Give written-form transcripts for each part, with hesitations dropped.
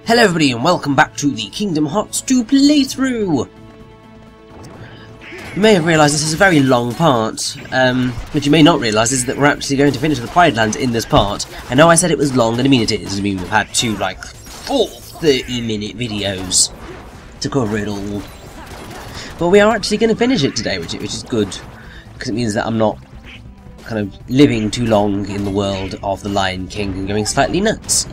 Hello everybody and welcome back to the Kingdom Hearts 2 playthrough! You may have realised this is a very long part. What you may not realise is that we're actually going to finish the Pride Lands in this part. I know I said it was long, and I mean it is. I mean, we've had two, like, full 30-minute videos to cover it all. But we are actually going to finish it today, which is good, because it means that I'm not kind of living too long in the world of the Lion King and going slightly nuts.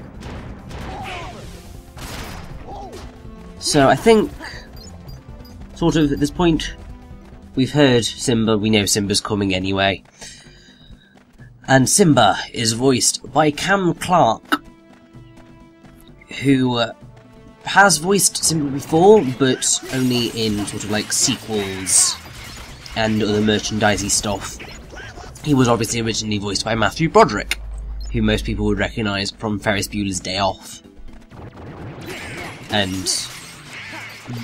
So I think, sort of at this point, we've heard Simba, we know Simba's coming anyway. And Simba is voiced by Cam Clark, who has voiced Simba before, but only in sort of like sequels and other merchandisey stuff. He was obviously originally voiced by Matthew Broderick, who most people would recognise from Ferris Bueller's Day Off. And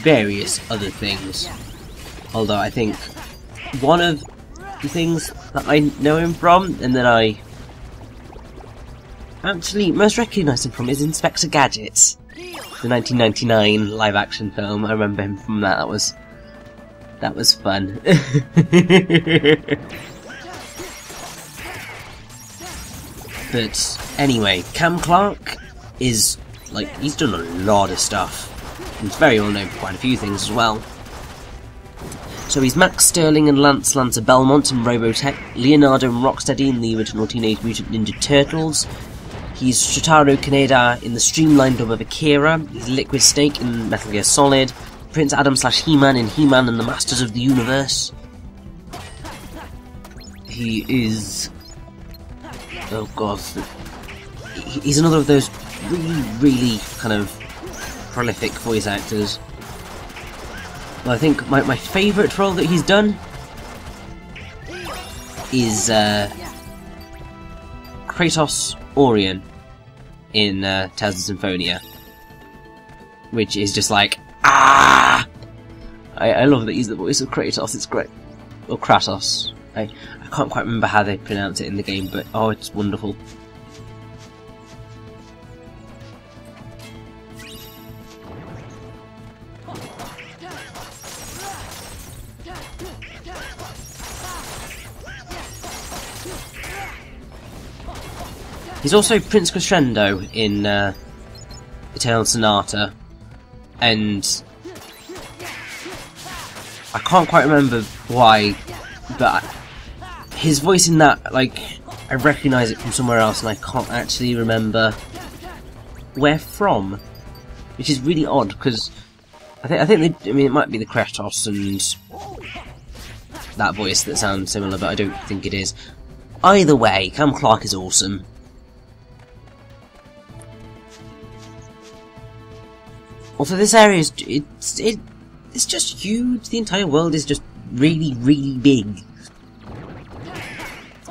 various other things. Although I think one of the things that I know him from, and that I actually most recognise him from, is Inspector Gadget, the 1999 live-action film. I remember him from that. That was fun. But anyway, Cam Clark is, like, he's done a lot of stuff. He's very well known for quite a few things as well. So he's Max Sterling and Lance Lancer Belmont in Robotech, Leonardo and Rocksteady in the original Teenage Mutant Ninja Turtles. He's Shotaro Kaneda in the streamlined dub of Akira. He's Liquid Snake in Metal Gear Solid. Prince Adam / He-Man in He-Man and the Masters of the Universe. He is... oh god. He's another of those really kind of prolific voice actors. Well, I think my favourite role that he's done is Kratos Orion in Tales of Symphonia, which is just like, ah! I love that he's the voice of Kratos. It's great. Or Kratos. I can't quite remember how they pronounce it in the game, but oh, it's wonderful. He's also Prince Crescendo in Eternal Sonata, and I can't quite remember why, but his voice in that, like, I recognise it from somewhere else and I can't actually remember where from, which is really odd, because I think I mean, it might be the Kratos and that voice that sounds similar, but I don't think it is. Either way, Cam Clark is awesome. Also, this area is it's just huge. The entire world is just really, really big.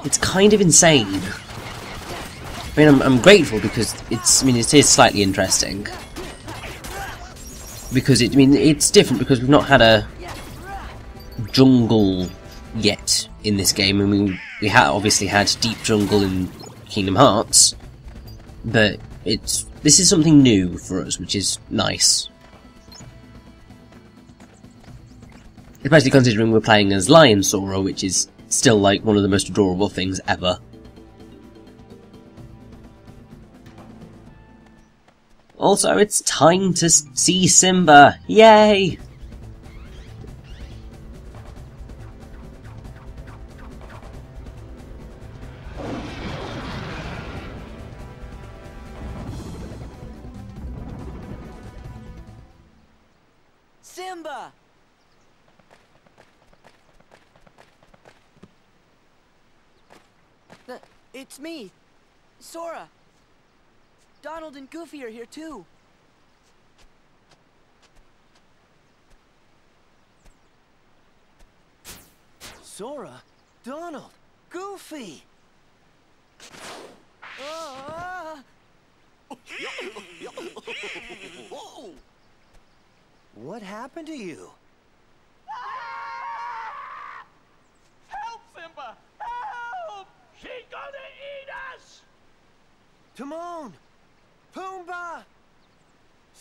It's kind of insane. I mean, I'm grateful because it is slightly interesting. Because it's different because we've not had a jungle yet in this game. I mean, we obviously had deep jungle in Kingdom Hearts, but this is something new for us, which is nice. Especially considering we're playing as Lion Sora, which is still, like, one of the most adorable things ever. Also, it's time to see Simba! Yay! Simba! It's me, Sora. Donald and Goofy are here too. Sora? Donald? Goofy! What happened to you? Help, Simba! Help! She's gonna eat us! Timon! Pumbaa!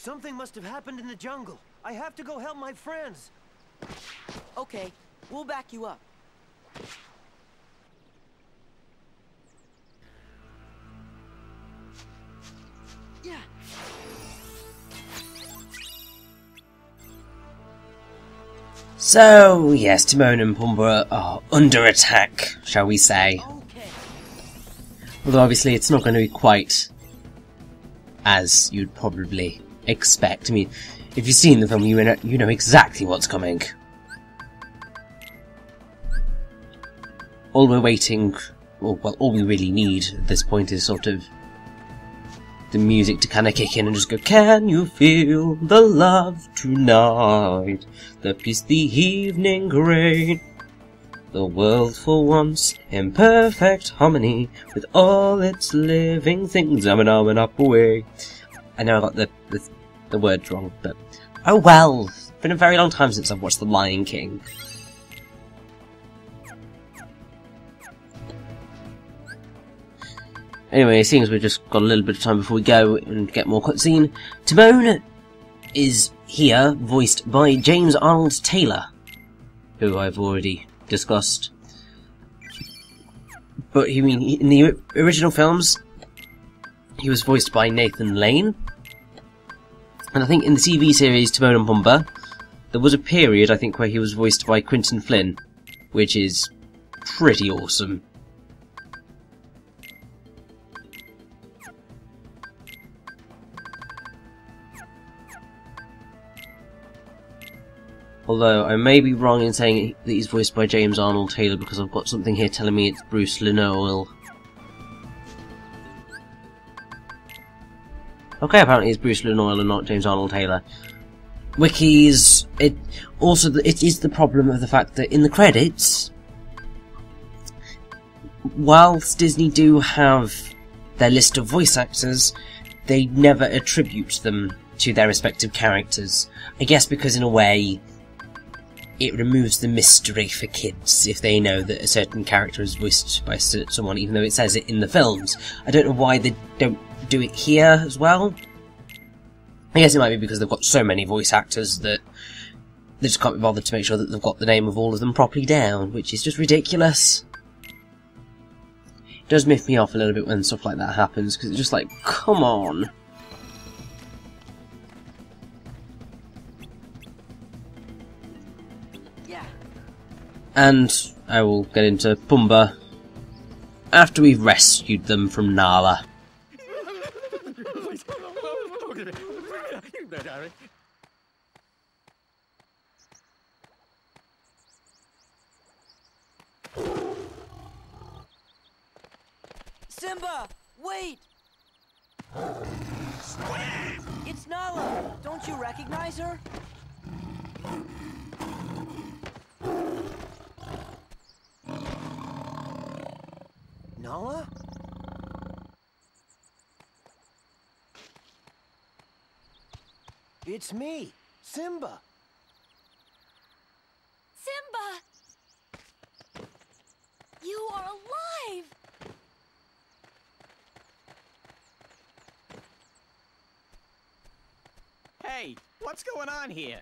Something must have happened in the jungle. I have to go help my friends. Okay, we'll back you up. Yeah. So, yes, Timon and Pumbaa are under attack, shall we say. Okay. Although obviously it's not going to be quite as you'd probably expect. I mean, if you've seen the film, you know exactly what's coming. All we're waiting, or well, all we really need at this point is sort of the music to kind of kick in and just go, can you feel the love tonight? The peace, the evening rain. The world for once in perfect harmony with all its living things. I'm an up away. I know I got the words wrong, but oh well. It's been a very long time since I've watched The Lion King. Anyway, seeing as we've just got a little bit of time before we go and get more cutscene, Timon is here, voiced by James Arnold Taylor, who I've already discussed. But in the original films, he was voiced by Nathan Lane, and I think in the TV series Timon and Pumbaa, there was a period, I think, where he was voiced by Quentin Flynn, which is pretty awesome. Although, I may be wrong in saying that he's voiced by James Arnold Taylor because I've got something here telling me it's Bruce Lenoil. Okay, apparently it's Bruce Lenoil and not James Arnold Taylor. Wikis, it is the problem of the fact that in the credits, whilst Disney do have their list of voice actors, they never attribute them to their respective characters. I guess because in a way, it removes the mystery for kids if they know that a certain character is voiced by someone, even though it says it in the films. I don't know why they don't do it here as well. I guess it might be because they've got so many voice actors that they just can't be bothered to make sure that they've got the name of all of them properly down, which is just ridiculous. It does miff me off a little bit when stuff like that happens, because it's just like, come on. And I will get into Pumbaa after we've rescued them from Nala. Simba, wait! It's Nala! Don't you recognize her? Nala? It's me, Simba. Simba! You are alive! Hey, what's going on here?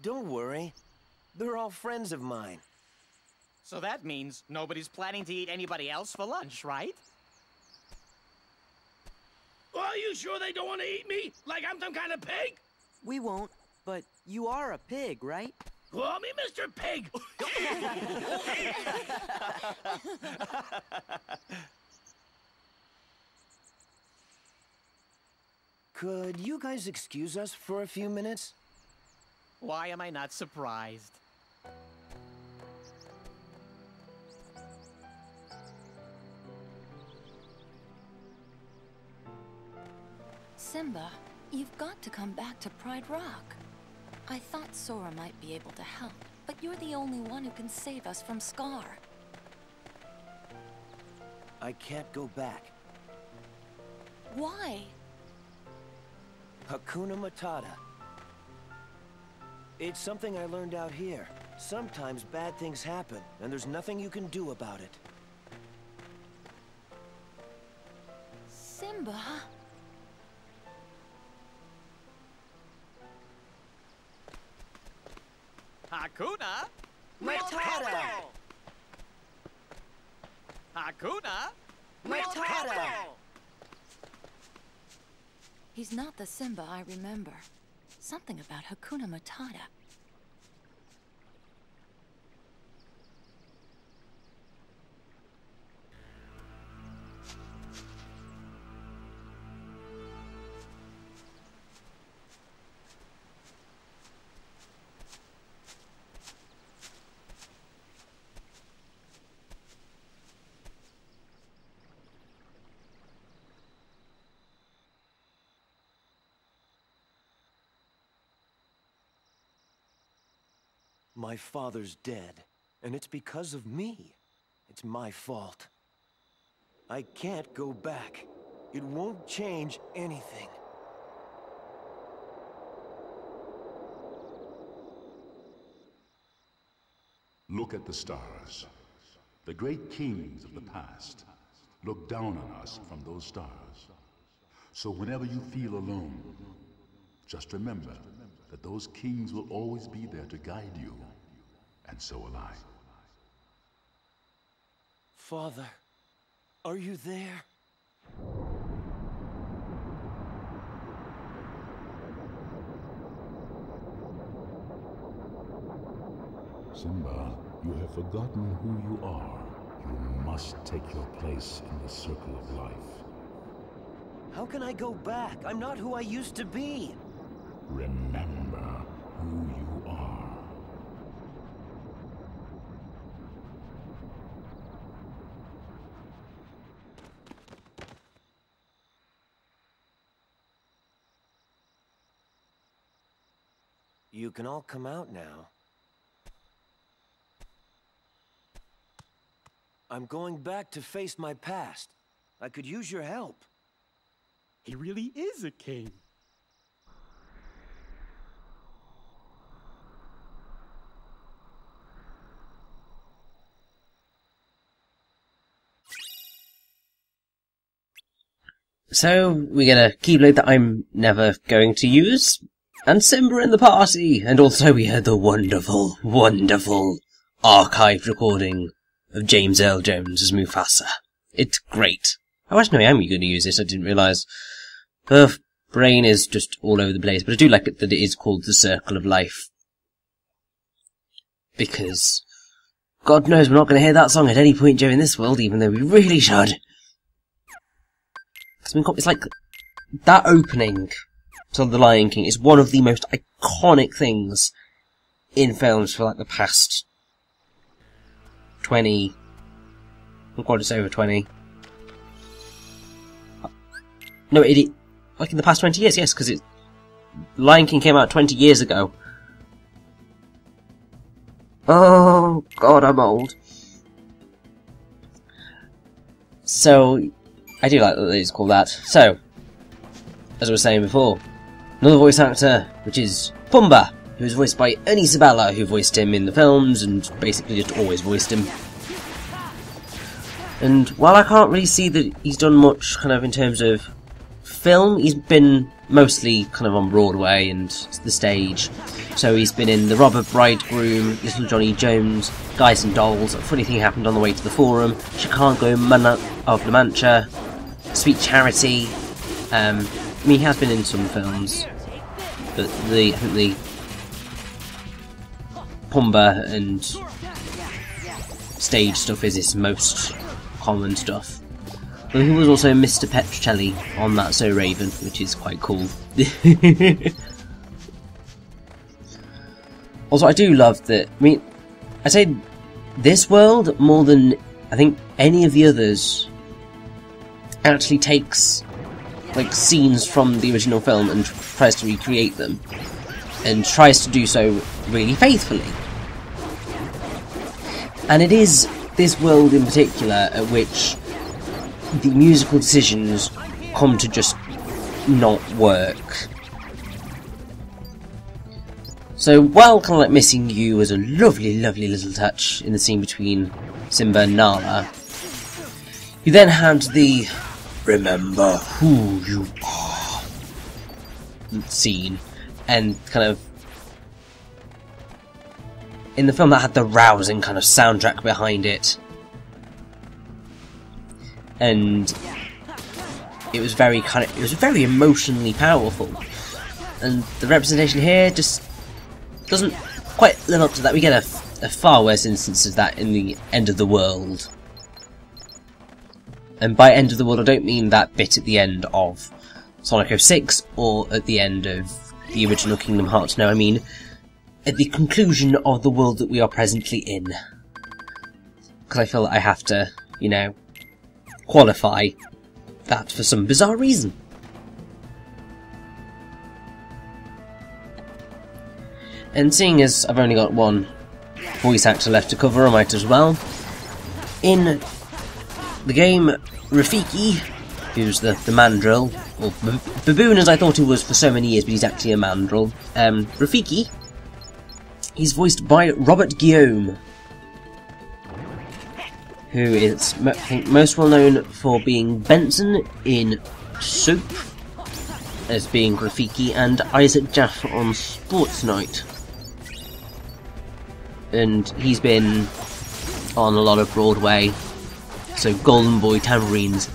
Don't worry. They're all friends of mine. So that means nobody's planning to eat anybody else for lunch, right? Are you sure they don't want to eat me? Like I'm some kind of pig? We won't, but you are a pig, right? Call me Mr. Pig! Could you guys excuse us for a few minutes? Why am I not surprised? Simba, you've got to come back to Pride Rock. I thought Sora might be able to help, but you're the only one who can save us from Scar. I can't go back. Why? Hakuna Matata. It's something I learned out here. Sometimes bad things happen, and there's nothing you can do about it. Simba? Hakuna Matata! Hakuna Matata! He's not the Simba I remember. Something about Hakuna Matata. My father's dead, and it's because of me. It's my fault. I can't go back. It won't change anything. Look at the stars. The great kings of the past look down on us from those stars. So whenever you feel alone, just remember that those kings will always be there to guide you, and so will I. Father, are you there? Simba, you have forgotten who you are. You must take your place in the circle of life. How can I go back? I'm not who I used to be. Remember who you are. You can all come out now. I'm going back to face my past. I could use your help. He really is a king. So, we get a keyblade that I'm never going to use, and Simba in the party, and also we heard the wonderful, wonderful archived recording of James Earl Jones as Mufasa. It's great. I actually am going to use it, I didn't realise. Her brain is just all over the place, but I do like it that it is called the Circle of Life. Because, God knows we're not going to hear that song at any point during this world, even though we really should. It's like, that opening to The Lion King is one of the most iconic things in films for like the past 20, I'm quite just over 20. No, like in the past 20 years, yes, because Lion King came out 20 years ago. Oh, God, I'm old. So, I do like that it's called that. So, as I was saying before, another voice actor, which is Pumbaa, who was voiced by Ernie Sabella, who voiced him in the films, and basically just always voiced him. And while I can't really see that he's done much kind of in terms of film, he's been mostly kind of on Broadway and the stage. So he's been in The Robber Bridegroom, Little Johnny Jones, Guys and Dolls, A Funny Thing Happened on the Way to the Forum, Chicago, Man of La Mancha, Sweet Charity. I mean, he has been in some films, but I think the Pumbaa and stage stuff is his most common stuff. But he was also Mr. Petrocelli on That So Raven, which is quite cool. Also, I do love that, I mean, I'd say this world, more than I think any of the others, actually takes like scenes from the original film and tries to recreate them, and tries to do so really faithfully. And it is this world in particular at which the musical decisions come to just not work. So while kind of like missing you was a lovely, lovely little touch in the scene between Simba and Nala, you then had the "remember who you are" scene, and kind of in the film that had the rousing kind of soundtrack behind it, and it was very emotionally powerful, and the representation here just doesn't quite live up to that. We get a far worse instance of that in the End of the World. And by End of the World I don't mean that bit at the end of Sonic 06 or at the end of the original Kingdom Hearts. No, I mean at the conclusion of the world that we are presently in. Because I feel that I have to, you know, qualify that for some bizarre reason. And seeing as I've only got one voice actor left to cover, I might as well. In the game, Rafiki, who's the mandrill, or baboon as I thought he was for so many years, but he's actually a mandrill. Rafiki, he's voiced by Robert Guillaume, who is, I think, most well known for being Benson in Soap, as being Rafiki, and Isaac Jaffe on Sports Night. And he's been on a lot of Broadway, so Golden Boy, Tambourines,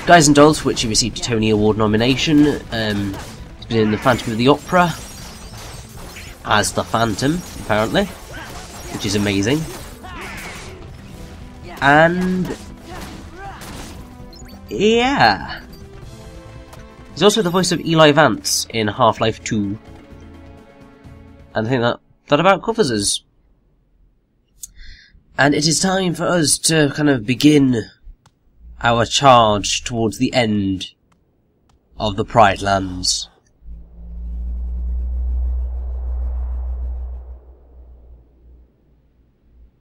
Guys and Dolls, for which he received a Tony Award nomination. He's been in the Phantom of the Opera as the Phantom, apparently, which is amazing. And yeah, he's also the voice of Eli Vance in Half-Life 2, and I think that about covers us. And it is time for us to kind of begin our charge towards the end of the Pride Lands.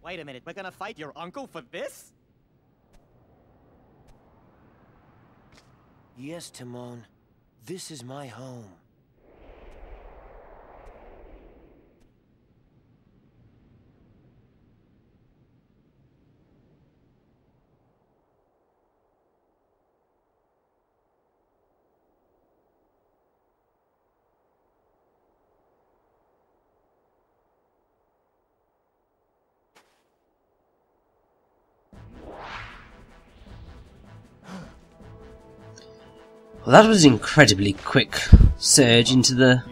Wait a minute, we're gonna fight your uncle for this? Yes, Timon. This is my home. Well, that was an incredibly quick surge into the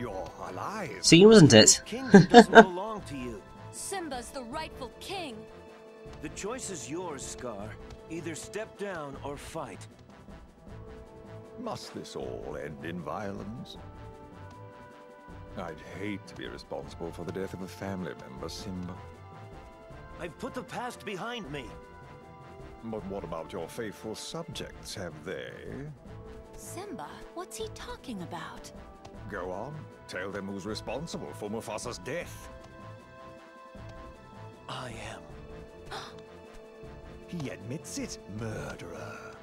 scene, wasn't it? Kingdom doesn't belong to you. Simba's the rightful king. The choice is yours, Scar. Either step down or fight. Must this all end in violence? I'd hate to be responsible for the death of a family member, Simba. I've put the past behind me. But what about your faithful subjects? Have they? Simba, what's he talking about? Go on. Tell them who's responsible for Mufasa's death. I am. He admits it, murderer.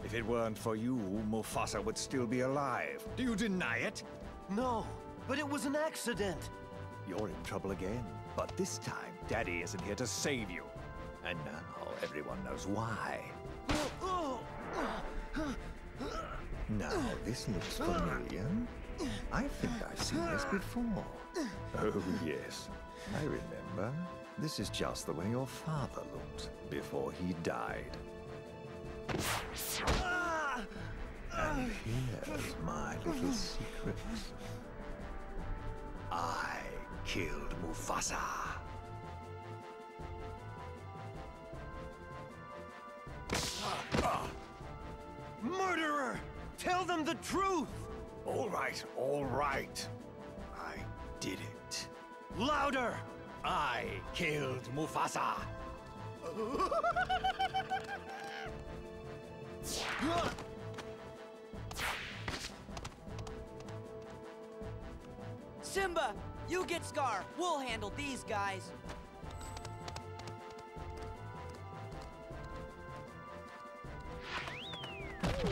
If it weren't for you, Mufasa would still be alive. Do you deny it? No, but it was an accident. You're in trouble again. But this time, Daddy isn't here to save you. And now everyone knows why. Now, this looks familiar. I think I've seen this before. Oh, yes. I remember. This is just the way your father looked before he died. And here's my little secret. I killed Mufasa. Murderer! Tell them the truth! All right. I did it. Louder! I killed Mufasa. Simba, you get Scar. We'll handle these guys.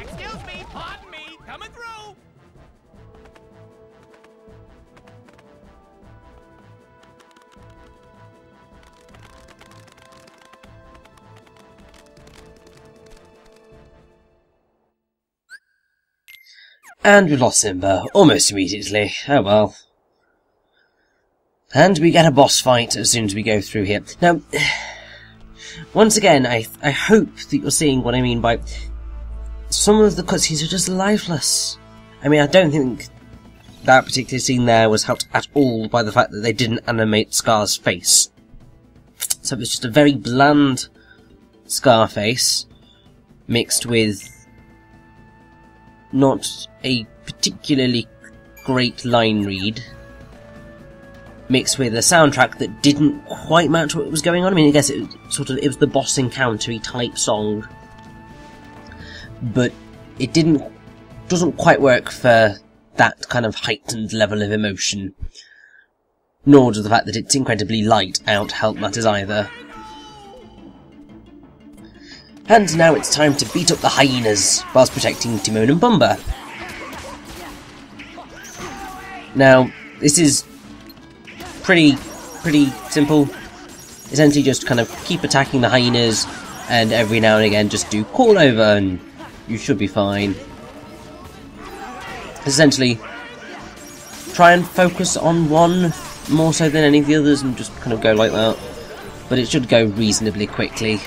Excuse me, pardon me, coming through. And we've lost Simba, almost immediately. Oh well. And we get a boss fight as soon as we go through here. Now, once again, I hope that you're seeing what I mean by... some of the cutscenes are just lifeless. I mean, I don't think that particular scene there was helped at all by the fact that they didn't animate Scar's face. So it was just a very bland Scar face, mixed with not a particularly great line read, mixed with a soundtrack that didn't quite match what was going on. I mean, I guess it was the boss encounter-y type song, but it doesn't quite work for that kind of heightened level of emotion. Nor does the fact that it's incredibly light out help matters either. And now it's time to beat up the hyenas whilst protecting Timon and Pumbaa. Now, this is pretty simple. Essentially just kind of keep attacking the hyenas, and every now and again just do call over and you should be fine. Essentially, try and focus on one more so than any of the others and just kind of go like that. But it should go reasonably quickly.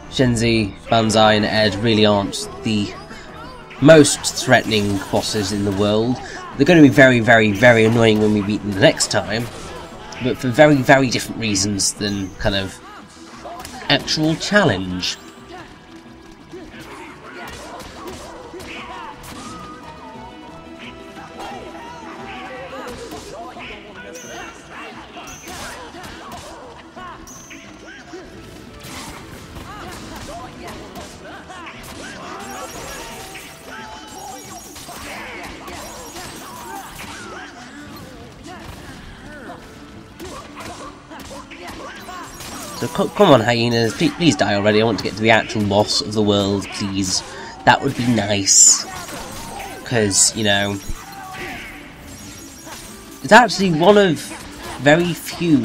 Shenzi, Banzai and Ed really aren't the most threatening bosses in the world. They're going to be very, very, very annoying when we beat them the next time, but for very, very different reasons than kind of actual challenge. So come on, hyenas, please die already. I want to get to the actual boss of the world, please. That would be nice. Because, you know, it's actually one of very few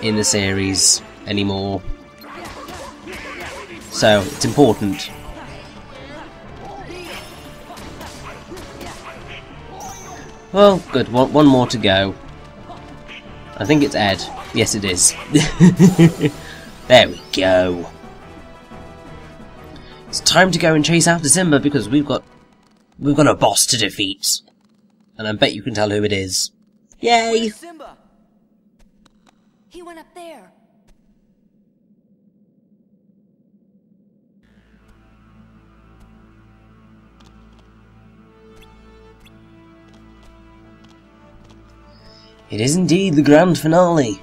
in the series anymore. So, it's important. Well, good. One more to go. I think it's Ed. Yes, it is. There we go. It's time to go and chase after Simba because we've got a boss to defeat, and I bet you can tell who it is. Yay! Where's Simba? He went up there. It is indeed the grand finale.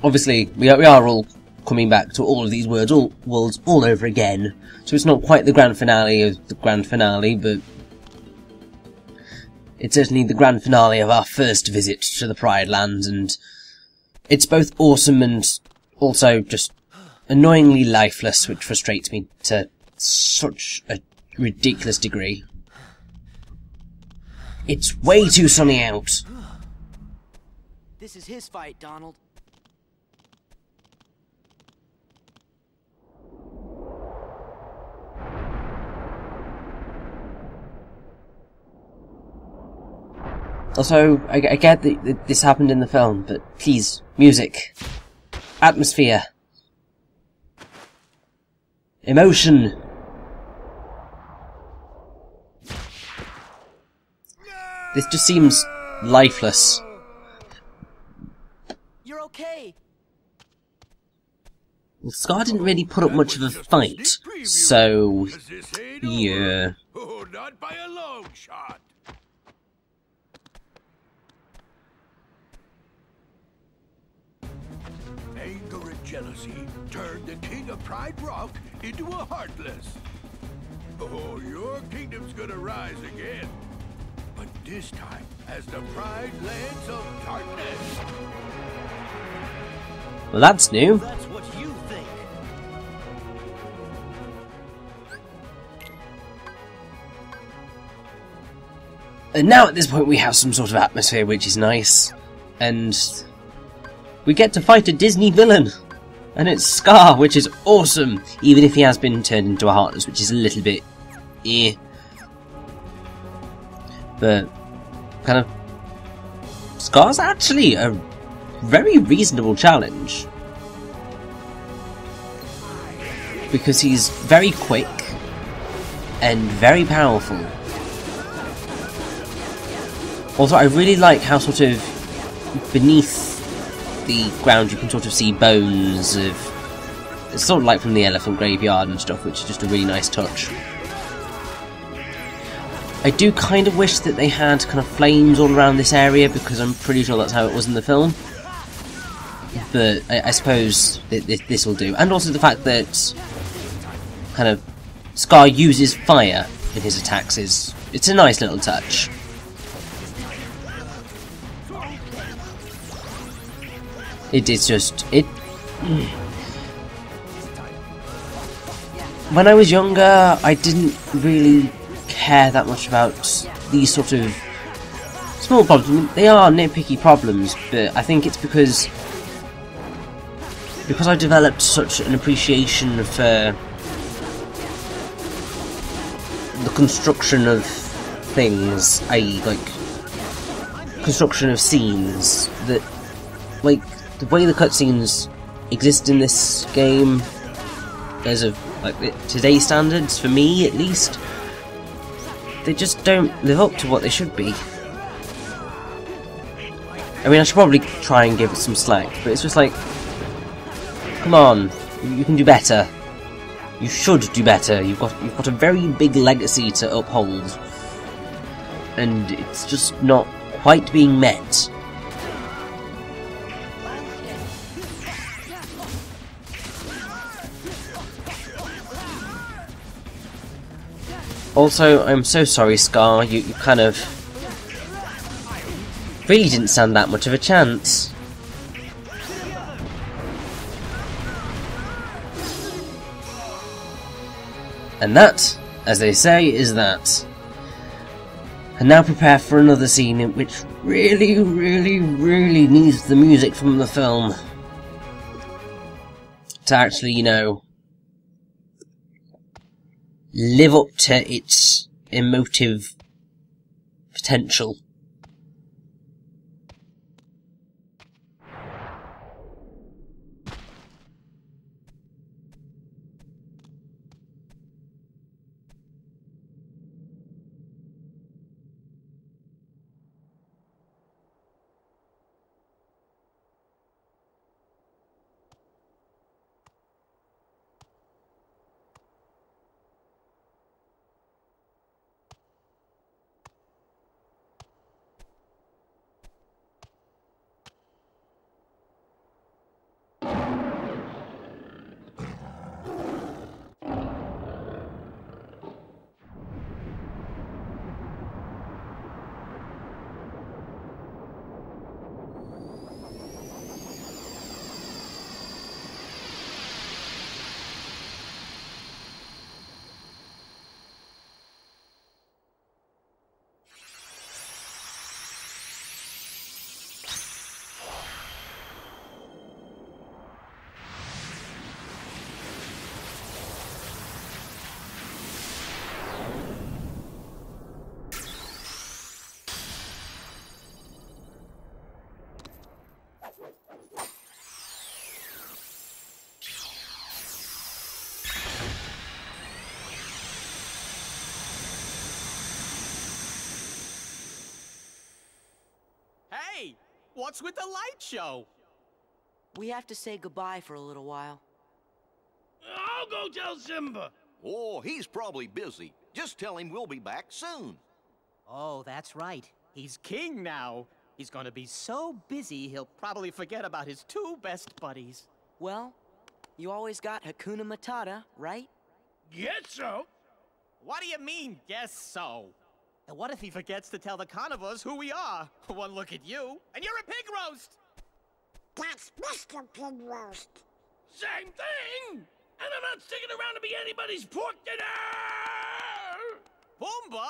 Obviously, we are all coming back to all of these worlds all over again, so it's not quite the grand finale of the grand finale, but it's certainly the grand finale of our first visit to the Pride Land, and it's both awesome and also just annoyingly lifeless, which frustrates me to such a ridiculous degree. It's way too sunny out. This is his fight, Donald. Also, I get that this happened in the film, but please, music. Atmosphere. Emotion. This just seems lifeless. You're okay. Well, Scar didn't really put up much of a fight, so yeah. Oh, not by a long shot. Anger and jealousy turned the king of Pride Rock into a heartless. Oh, your kingdom's gonna rise again. But this time as the Pride Lands of Darkness. Well, that's new. That's what you think. And now at this point we have some sort of atmosphere which is nice. And we get to fight a Disney villain. And it's Scar, which is awesome, even if he has been turned into a Heartless, which is a little bit but kind of Scar's actually a very reasonable challenge, because he's very quick and very powerful. Also, I really like how sort of beneath the ground you can sort of see bones of... It's sort of like from the elephant graveyard and stuff, which is just a really nice touch. I do kind of wish that they had kind of flames all around this area, because I'm pretty sure that's how it was in the film. But I suppose this will do. And also the fact that kind of Scar uses fire in his attacks it's a nice little touch. It's just when I was younger, I didn't really care that much about these sort of small problems. I mean, they are nitpicky problems, but I think it's because I developed such an appreciation for the construction of things, i.e. like construction of scenes, that like the way the cutscenes exist in this game, as of like today's standards, for me at least, they just don't live up to what they should be. I mean, I should probably try and give it some slack, but it's just like, come on, you can do better. You should do better. You've got a very big legacy to uphold, and it's just not quite being met. Also, I'm so sorry, Scar, you kind of really didn't stand that much of a chance. And that, as they say, is that. And now prepare for another scene which really, really, really needs the music from the film to actually, you know, live up to its emotive potential. Hey, what's with the light show? We have to say goodbye for a little while. I'll go tell Simba. Oh, he's probably busy. Just tell him we'll be back soon. Oh, that's right. He's king now. He's gonna be so busy, he'll probably forget about his two best buddies. Well, you always got Hakuna Matata, right? Guess so. What do you mean, guess so? And what if he forgets to tell the carnivores who we are? One look at you, and you're a pig roast! That's Mr. Pig Roast. Same thing! And I'm not sticking around to be anybody's pork dinner! Pumbaa?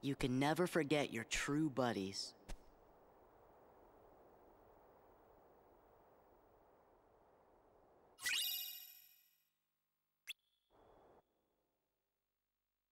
You can never forget your true buddies.